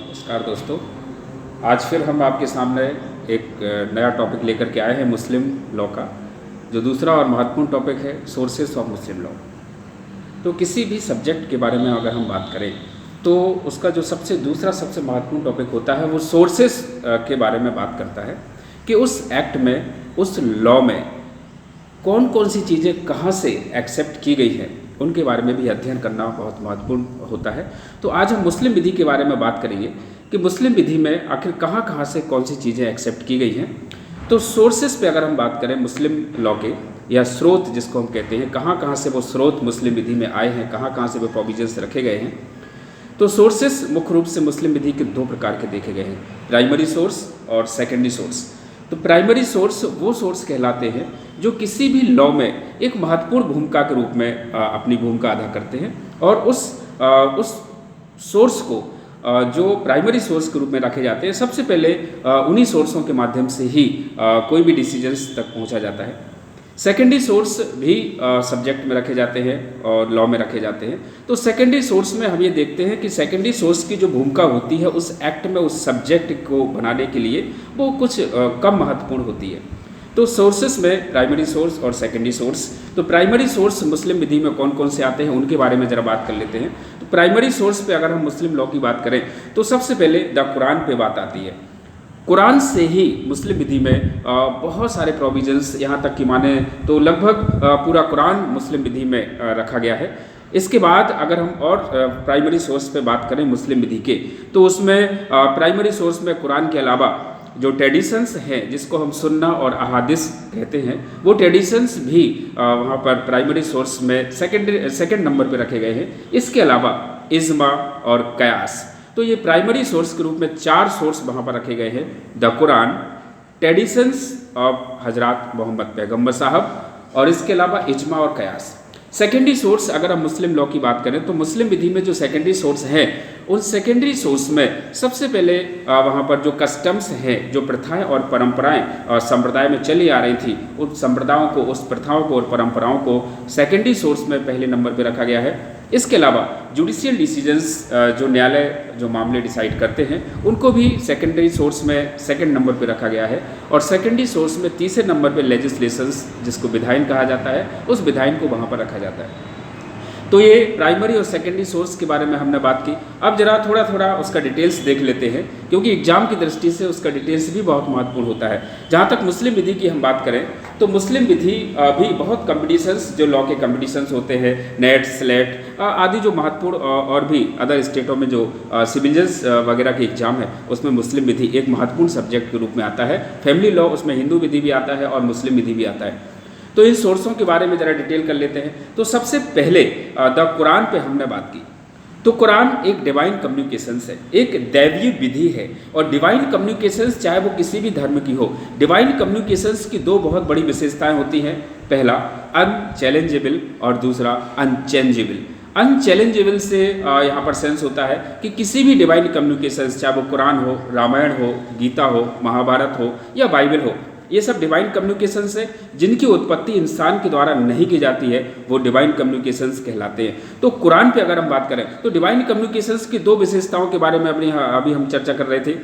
नमस्कार दोस्तों। आज फिर हम आपके सामने एक नया टॉपिक लेकर के आए हैं मुस्लिम लॉ का, जो दूसरा और महत्वपूर्ण टॉपिक है सोर्सेस ऑफ मुस्लिम लॉ। तो किसी भी सब्जेक्ट के बारे में अगर हम बात करें तो उसका जो सबसे महत्वपूर्ण टॉपिक होता है वो सोर्सेस के बारे में बात करता है कि उस एक्ट में, उस लॉ में कौन कौन सी चीज़ें कहाँ से एक्सेप्ट की गई हैं, उनके बारे में भी अध्ययन करना बहुत महत्वपूर्ण होता है। तो आज हम मुस्लिम विधि के बारे में बात करेंगे कि मुस्लिम विधि में आखिर कहाँ कहाँ से कौन सी चीज़ें एक्सेप्ट की गई हैं। तो सोर्सेस पे अगर हम बात करें मुस्लिम लॉ के, या स्रोत जिसको हम कहते हैं, कहाँ कहाँ से वो स्रोत मुस्लिम विधि में आए हैं, कहाँ कहाँ से वो प्रोविजंस रखे गए हैं। तो सोर्सेस मुख्य रूप से मुस्लिम विधि के दो प्रकार के देखे गए हैं, प्राइमरी सोर्स और सेकेंडरी सोर्स। तो प्राइमरी सोर्स वो सोर्स कहलाते हैं जो किसी भी लॉ में एक महत्वपूर्ण भूमिका के रूप में अपनी भूमिका अदा करते हैं, और उस सोर्स को जो प्राइमरी सोर्स के रूप में रखे जाते हैं, सबसे पहले उन्हीं सोर्सों के माध्यम से ही कोई भी डिसीजंस तक पहुंचा जाता है। सेकेंडरी सोर्स भी सब्जेक्ट में रखे जाते हैं और लॉ में रखे जाते हैं। तो सेकेंडरी सोर्स में हम ये देखते हैं कि सेकेंडरी सोर्स की जो भूमिका होती है उस एक्ट में, उस सब्जेक्ट को बनाने के लिए, वो कुछ कम महत्वपूर्ण होती है। तो सोर्सेस में प्राइमरी सोर्स और सेकेंडरी सोर्स। तो प्राइमरी सोर्स मुस्लिम विधि में कौन कौन से आते हैं उनके बारे में ज़रा बात कर लेते हैं। तो प्राइमरी सोर्स पे अगर हम मुस्लिम लॉ की बात करें तो सबसे पहले द कुरान पे बात आती है। कुरान से ही मुस्लिम विधि में बहुत सारे प्रोविजंस, यहाँ तक कि माने तो लगभग पूरा कुरान मुस्लिम विधि में रखा गया है। इसके बाद अगर हम और प्राइमरी सोर्स पे बात करें मुस्लिम विधि के, तो उसमें प्राइमरी सोर्स में कुरान के अलावा जो ट्रेडिशंस हैं, जिसको हम सुन्ना और अहादिस कहते हैं, वो ट्रेडिशंस भी वहाँ पर प्राइमरी सोर्स में सेकेंड नंबर पे रखे गए हैं। इसके अलावा इज्मा और कयास। तो ये प्राइमरी सोर्स के रूप में चार सोर्स वहाँ पर रखे गए हैं, द कुरान, ट्रेडिशंस ऑफ हजरत मोहम्मद पैगम्बर साहब, और इसके अलावा इज्मा और कयास। सेकेंडरी सोर्स अगर हम मुस्लिम लॉ की बात करें तो मुस्लिम विधि में जो सेकेंडरी सोर्स हैं, उन सेकेंडरी सोर्स में सबसे पहले वहाँ पर जो कस्टम्स हैं, जो प्रथाएं और परंपराएं संप्रदाय में चली आ रही थी, उन संप्रदायों को, उस प्रथाओं को और परंपराओं को सेकेंडरी सोर्स में पहले नंबर पर रखा गया है। इसके अलावा जुडिशियल डिसीजंस, जो न्यायालय जो मामले डिसाइड करते हैं, उनको भी सेकेंडरी सोर्स में सेकंड नंबर पे रखा गया है। और सेकेंडरी सोर्स में तीसरे नंबर पे लेजिस्लेशंस, जिसको विधायन कहा जाता है, उस विधायन को वहाँ पर रखा जाता है। तो ये प्राइमरी और सेकेंडरी सोर्स के बारे में हमने बात की। अब जरा थोड़ा उसका डिटेल्स देख लेते हैं, क्योंकि एग्जाम की दृष्टि से उसका डिटेल्स भी बहुत महत्वपूर्ण होता है। जहाँ तक मुस्लिम विधि की हम बात करें तो मुस्लिम विधि भी बहुत कंपटीशंस, जो लॉ के कंपटीशंस होते हैं, नेट, स्लेट आदि जो महत्वपूर्ण, और भी अदर स्टेटों में जो सिविल वगैरह के एग्जाम है, उसमें मुस्लिम विधि एक महत्वपूर्ण सब्जेक्ट के रूप में आता है। फैमिली लॉ, उसमें हिंदू विधि भी आता है और मुस्लिम विधि भी आता है। तो इन सोर्सों के बारे में ज़रा डिटेल कर लेते हैं। तो सबसे पहले द कुरान पे हमने बात की। तो कुरान एक डिवाइन कम्युनिकेशंस है, एक दैवीय विधि है। और डिवाइन कम्युनिकेशंस चाहे वो किसी भी धर्म की हो, डिवाइन कम्युनिकेशंस की दो बहुत बड़ी विशेषताएं होती हैं। पहला अनचैलेंजेबल और दूसरा अनचेंजेबल। अनचैलेंजेबल से यहाँ पर सेंस होता है कि किसी भी डिवाइन कम्युनिकेशंस, चाहे वो कुरान हो, रामायण हो, गीता हो, महाभारत हो या बाइबल हो, ये सब डिवाइन कम्युनिकेशंस है। जिनकी उत्पत्ति इंसान के द्वारा नहीं की जाती है, वो डिवाइन कम्युनिकेशंस कहलाते हैं। तो कुरान पे अगर हम बात करें तो डिवाइन कम्युनिकेशंस की दो विशेषताओं के बारे में अभी हम चर्चा कर रहे थे।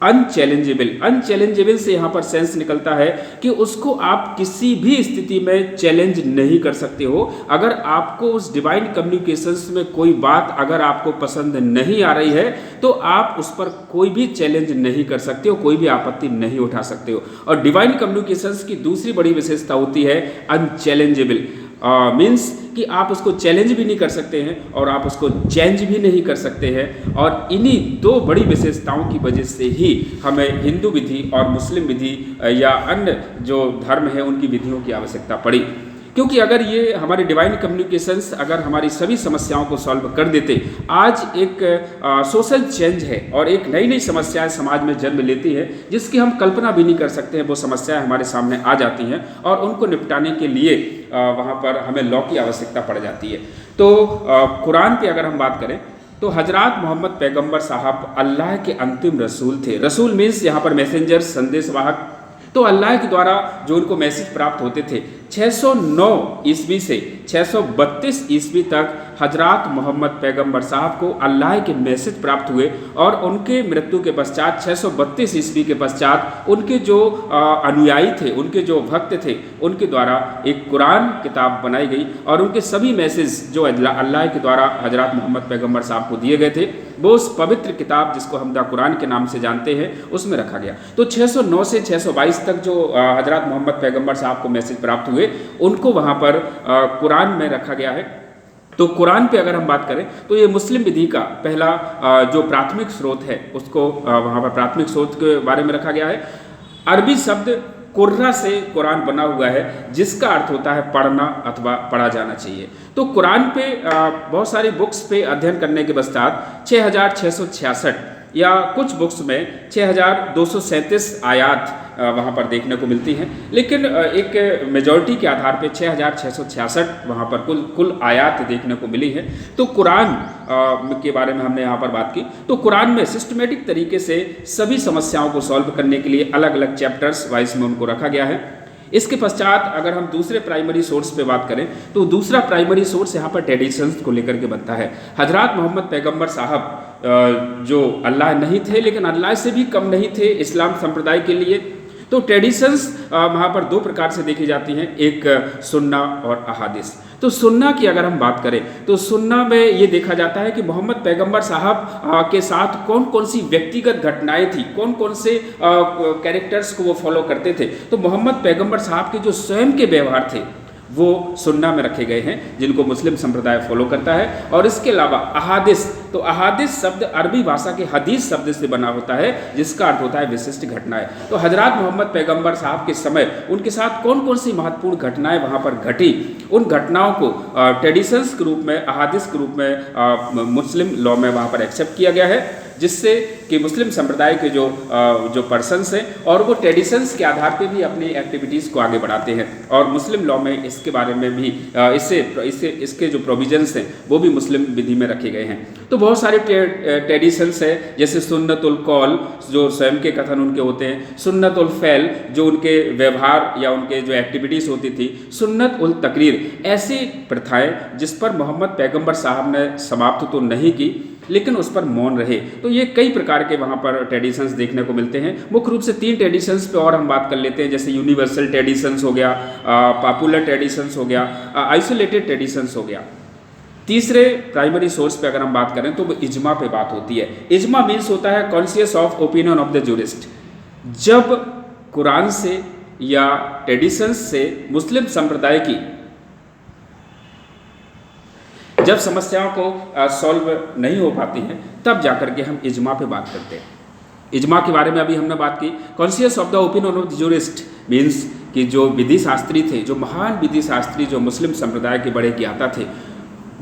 अनचैलेंजेबल से यहाँ पर सेंस निकलता है कि उसको आप किसी भी स्थिति में चैलेंज नहीं कर सकते हो। अगर आपको उस डिवाइन कम्युनिकेशंस में कोई बात अगर आपको पसंद नहीं आ रही है, तो आप उस पर कोई भी चैलेंज नहीं कर सकते हो, कोई भी आपत्ति नहीं उठा सकते हो। और डिवाइन कम्युनिकेशंस की दूसरी बड़ी विशेषता होती है अनचैलेंजेबल। मीन्स कि आप उसको चैलेंज भी नहीं कर सकते हैं और आप उसको चेंज भी नहीं कर सकते हैं। और इन्हीं दो बड़ी विशेषताओं की वजह से ही हमें हिंदू विधि और मुस्लिम विधि या अन्य जो धर्म है उनकी विधियों की आवश्यकता पड़ी। क्योंकि अगर ये हमारे डिवाइन कम्युनिकेशंस अगर हमारी सभी समस्याओं को सॉल्व कर देते, आज एक सोशल चेंज है और एक नई नई समस्याएं समाज में जन्म लेती है, जिसकी हम कल्पना भी नहीं कर सकते हैं। वो समस्याएं हमारे सामने आ जाती हैं और उनको निपटाने के लिए वहाँ पर हमें लॉ की आवश्यकता पड़ जाती है। तो कुरान की अगर हम बात करें तो हजरत मोहम्मद पैगम्बर साहब अल्लाह के अंतिम रसूल थे। रसूल मीन्स यहाँ पर मैसेंजर, संदेशवाहक। तो अल्लाह के द्वारा जो उनको मैसेज प्राप्त होते थे, 609 ईस्वी से 632 ईस्वी तक हजरत मोहम्मद पैगंबर साहब को अल्लाह के मैसेज प्राप्त हुए और उनके मृत्यु के पश्चात 632 ईस्वी के पश्चात उनके जो अनुयायी थे, उनके जो भक्त थे, उनके द्वारा एक कुरान किताब बनाई गई और उनके सभी मैसेज जो अल्लाह के द्वारा हजरत मोहम्मद पैगंबर साहब को दिए गए थे वो उस पवित्र किताब जिसको हम द कुरान के नाम से जानते हैं उसमें रखा गया। तो 609 से 622 तक जो हजरत मोहम्मद पैगंबर साहब को मैसेज प्राप्त हुए उनको वहाँ पर कुरान में रखा गया है। तो कुरान पे अगर हम बात करें तो ये मुस्लिम विधि का पहला जो प्राथमिक स्रोत है उसको वहाँ पर प्राथमिक स्रोत के बारे में रखा गया है। अरबी शब्द कुर्रा से कुरान बना हुआ है जिसका अर्थ होता है पढ़ना अथवा पढ़ा जाना चाहिए। तो कुरान पे बहुत सारी बुक्स पे अध्ययन करने के पश्चात 6666 या कुछ बुक्स में 6237 आयात वहाँ पर देखने को मिलती हैं, लेकिन एक मेजॉरिटी के आधार पे 6666 वहाँ पर कुल आयात देखने को मिली है। तो कुरान के बारे में हमने यहाँ पर बात की। तो कुरान में सिस्टमेटिक तरीके से सभी समस्याओं को सॉल्व करने के लिए अलग अलग चैप्टर्स वाइज में उनको रखा गया है। इसके पश्चात अगर हम दूसरे प्राइमरी सोर्स पे बात करें तो दूसरा प्राइमरी सोर्स यहाँ पर ट्रेडिशंस को लेकर के बनता है। हजरत मोहम्मद पैगंबर साहब जो अल्लाह नहीं थे लेकिन अल्लाह से भी कम नहीं थे इस्लाम संप्रदाय के लिए। तो ट्रेडिशंस वहाँ पर दो प्रकार से देखी जाती हैं, एक सुन्ना और अहादिस। तो सुन्ना की अगर हम बात करें तो सुन्ना में ये देखा जाता है कि मोहम्मद पैगंबर साहब के साथ कौन कौन सी व्यक्तिगत घटनाएं थी, कौन कौन से कैरेक्टर्स को वो फॉलो करते थे। तो मोहम्मद पैगंबर साहब के जो स्वयं के व्यवहार थे वो सुन्ना में रखे गए हैं जिनको मुस्लिम संप्रदाय फॉलो करता है। और इसके अलावा अहादिस, तो अहादिस शब्द अरबी भाषा के हदीस शब्द से बना होता है जिसका अर्थ होता है विशिष्ट घटनाएं। तो हजरत मोहम्मद पैगंबर साहब के समय उनके साथ कौन कौन सी महत्वपूर्ण घटनाएं वहाँ पर घटी, उन घटनाओं को ट्रेडिशंस के रूप में, अहादिस के रूप में मुस्लिम लॉ में वहाँ पर एक्सेप्ट किया गया है, जिससे कि मुस्लिम संप्रदाय के जो पर्सन्स हैं और वो ट्रेडिशंस के आधार पे भी अपनी एक्टिविटीज़ को आगे बढ़ाते हैं। और मुस्लिम लॉ में इसके बारे में भी इसके जो प्रोविजंस हैं वो भी मुस्लिम विधि में रखे गए हैं। तो बहुत सारे ट्रेडिशंस है, जैसे सुन्नतुल कौल जो स्वयं के कथन उनके होते हैं, सुन्नतुल फैल जो उनके व्यवहार या उनके जो एक्टिविटीज़ होती थी, सुन्नत उल तकरीर, ऐसी प्रथाएं जिस पर मोहम्मद पैगंबर साहब ने समाप्त तो नहीं की लेकिन उस पर मौन रहे। तो ये कई प्रकार के वहाँ पर ट्रेडिशंस देखने को मिलते हैं। मुख्य रूप से 3 ट्रेडिशंस पे और हम बात कर लेते हैं, जैसे यूनिवर्सल ट्रेडिशंस हो गया, पॉपुलर ट्रेडिशंस हो गया, आइसोलेटेड ट्रेडिशंस हो गया। तीसरे प्राइमरी सोर्स पे अगर हम बात करें तो वो इजमा पे बात होती है। इजमा मीन्स होता है conscious of opinion of the jurist. जब कुरान से या ट्रेडिशंस से मुस्लिम संप्रदाय की जब समस्याओं को सॉल्व नहीं हो पाती हैं तब जाकर के हम इजमा पे बात करते हैं। इजमा के बारे में अभी हमने बात की। Conscious of the opinion of the jurist means कि जो विधि शास्त्री थे, जो महान विधि शास्त्री जो मुस्लिम संप्रदाय के बड़े ज्ञाता थे,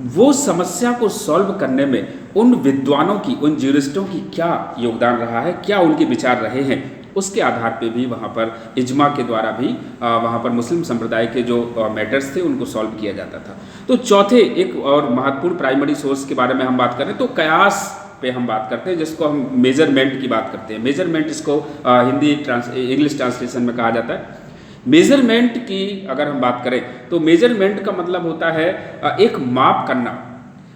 वो समस्या को सॉल्व करने में उन विद्वानों की, उन जूरिस्टों की क्या योगदान रहा है, क्या उनके विचार रहे हैं, उसके आधार पे भी वहाँ पर इजमा के द्वारा भी वहाँ पर मुस्लिम संप्रदाय के जो मैटर्स थे उनको सॉल्व किया जाता था। तो चौथे एक और महत्वपूर्ण प्राइमरी सोर्स के बारे में हम बात करें तो कयास पे हम बात करते हैं, जिसको हम मेजरमेंट की बात करते हैं। मेजरमेंट इसको इंग्लिश ट्रांसलेशन में कहा जाता है। मेजरमेंट की अगर हम बात करें तो मेजरमेंट का मतलब होता है एक माप करना।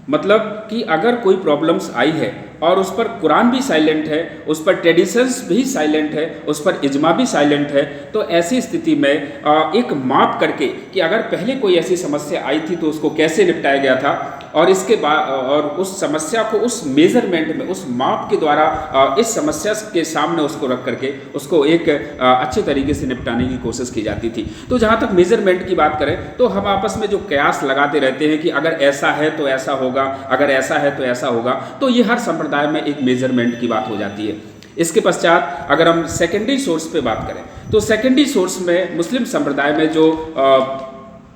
मतलब कि अगर कोई प्रॉब्लम्स आई है और उस पर कुरान भी साइलेंट है, उस पर ट्रेडिशंस भी साइलेंट है, उस पर इजमा भी साइलेंट है, तो ऐसी स्थिति में एक माप करके कि अगर पहले कोई ऐसी समस्या आई थी तो उसको कैसे निपटाया गया था और इसके बाद और उस समस्या को उस मेजरमेंट में, उस माप के द्वारा इस समस्या के सामने उसको रख करके उसको एक अच्छे तरीके से निपटाने की कोशिश की जाती थी। तो जहाँ तक मेजरमेंट की बात करें तो हम आपस में जो कयास लगाते रहते हैं कि अगर ऐसा है तो ऐसा होगा, अगर ऐसा है तो ऐसा होगा, तो ये हर संप्रदाय में एक मेजरमेंट की बात हो जाती है। इसके पश्चात अगर हम सेकेंडरी सोर्स पे बात करें तो सेकेंडरी सोर्स में मुस्लिम संप्रदाय में जो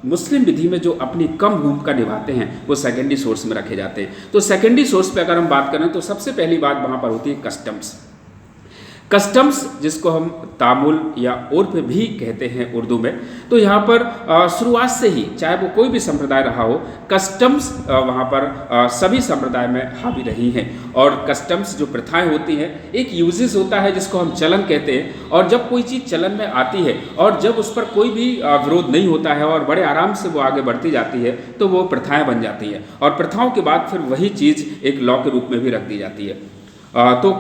मुस्लिम विधि में जो अपनी कम भूमिका निभाते हैं वो सेकेंडरी सोर्स में रखे जाते हैं। तो सेकेंडरी सोर्स पे अगर हम बात करें तो सबसे पहली बात वहाँ पर होती है कस्टम्स। कस्टम्स जिसको हम तामुल या उर्फ भी कहते हैं उर्दू में, तो यहाँ पर शुरुआत से ही चाहे वो कोई भी संप्रदाय रहा हो, कस्टम्स वहाँ पर सभी संप्रदाय में हावी रही हैं। और कस्टम्स जो प्रथाएं होती हैं, एक यूजेस होता है जिसको हम चलन कहते हैं, और जब कोई चीज़ चलन में आती है और जब उस पर कोई भी विरोध नहीं होता है और बड़े आराम से वो आगे बढ़ती जाती है, तो वो प्रथाएँ बन जाती हैं और प्रथाओं के बाद फिर वही चीज़ एक लॉ के रूप में भी रख दी जाती है। तो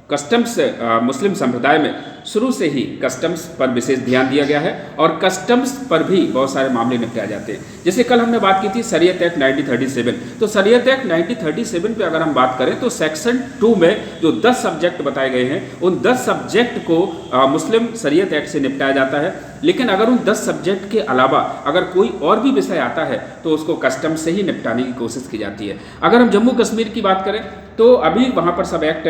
कस्टम्स मुस्लिम संप्रदाय में शुरू से ही कस्टम्स पर विशेष ध्यान दिया गया है और कस्टम्स पर भी बहुत सारे मामले निपटाए जाते हैं। जैसे कल हमने बात की थी शरीयत एक्ट 1937, तो शरीयत एक्ट 1937 पे अगर हम बात करें तो सेक्शन 2 में जो 10 सब्जेक्ट बताए गए हैं, उन 10 सब्जेक्ट को मुस्लिम शरीयत एक्ट से निपटाया जाता है। लेकिन अगर उन 10 सब्जेक्ट के अलावा अगर कोई और भी विषय आता है तो उसको कस्टम से ही निपटाने की कोशिश की जाती है। अगर हम जम्मू कश्मीर की बात करें तो अभी वहाँ पर सब एक्ट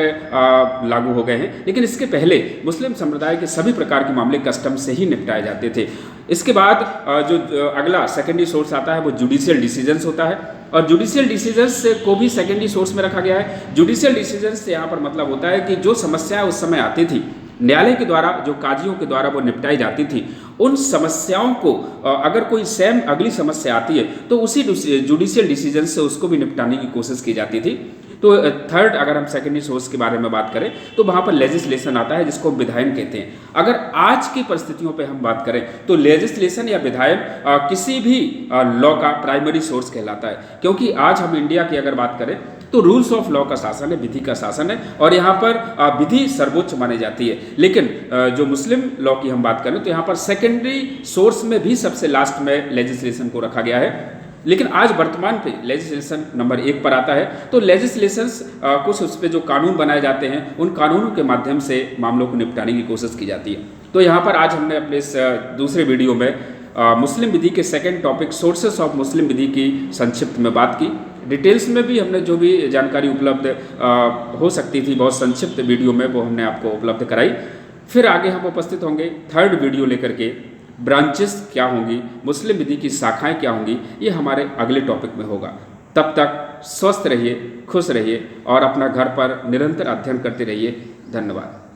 लागू हो गए हैं, लेकिन इसके पहले मुस्लिम संप्रदाय के सभी प्रकार के मामले कस्टम से ही निपटाए जाते थे। इसके बाद जो अगला सेकेंडरी सोर्स आता है वो जुडिशियल डिसीजंस होता है, और जुडिशियल डिसीजंस को भी सेकेंडरी सोर्स में रखा गया है। जुडिशियल डिसीजंस से यहाँ पर मतलब होता है कि जो समस्याएं उस समय आती थी न्यायालय के द्वारा, जो काजियों के द्वारा वो निपटाई जाती थी, उन समस्याओं को अगर कोई सेम अगली समस्या आती है तो उसी जुडिशियल डिसीजन से उसको भी निपटाने की कोशिश की जाती थी। तो थर्ड, अगर हम सेकेंडरी सोर्स के बारे में बात करें तो वहाँ पर लेजिस्लेशन आता है जिसको विधायन कहते हैं। अगर आज की परिस्थितियों पे हम बात करें तो लेजिस्लेशन या विधायन किसी भी लॉ का प्राइमरी सोर्स कहलाता है, क्योंकि आज हम इंडिया की अगर बात करें तो रूल्स ऑफ लॉ का शासन है, विधि का शासन है, और यहाँ पर विधि सर्वोच्च मानी जाती है। लेकिन जो मुस्लिम लॉ की हम बात करें तो यहाँ पर सेकेंडरी सोर्स में भी सबसे लास्ट में लेजिस्लेशन को रखा गया है। लेकिन आज वर्तमान पे लेजिस्लेशन नंबर 1 पर आता है। तो लेजिस्लेशंस कुछ उस पर जो कानून बनाए जाते हैं उन कानूनों के माध्यम से मामलों को निपटाने की कोशिश की जाती है। तो यहाँ पर आज हमने अपने इस दूसरे वीडियो में मुस्लिम विधि के सेकंड टॉपिक सोर्सेस ऑफ मुस्लिम विधि की संक्षिप्त में बात की। डिटेल्स में भी हमने जो भी जानकारी उपलब्ध हो सकती थी बहुत संक्षिप्त वीडियो में वो हमने आपको उपलब्ध कराई। फिर आगे हम उपस्थित होंगे थर्ड वीडियो लेकर के। ब्रांचेस क्या होंगी, मुस्लिम विधि की शाखाएं क्या होंगी, ये हमारे अगले टॉपिक में होगा। तब तक स्वस्थ रहिए, खुश रहिए और अपना घर पर निरंतर अध्ययन करते रहिए। धन्यवाद।